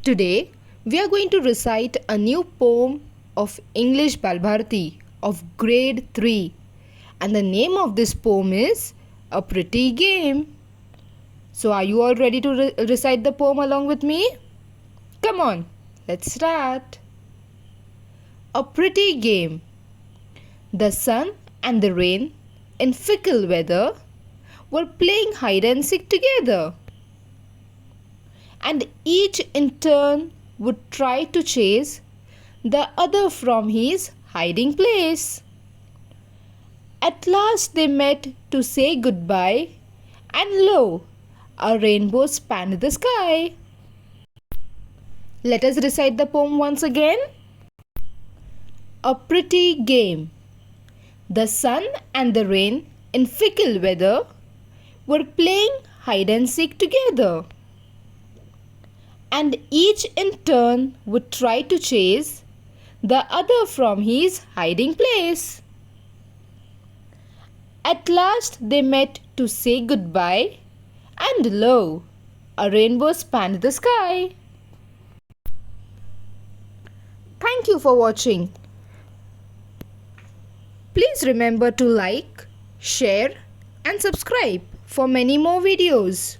Today, we are going to recite a new poem of English Balbharti of grade 3. And the name of this poem is A Pretty Game. So, are you all ready to recite the poem along with me? Come on, let's start. A pretty game. The sun and the rain, in fickle weather, were playing hide and seek together. And each in turn would try to chase the other from his hiding place. At last they met to say goodbye, and lo, a rainbow spanned the sky. Let us recite the poem once again. A pretty game. The sun and the rain, in fickle weather, were playing hide and seek together. And each in turn would try to chase the other from his hiding place. At last they met to say goodbye, and lo, a rainbow spanned the sky. Thank you for watching. Please remember to like, share and subscribe for many more videos.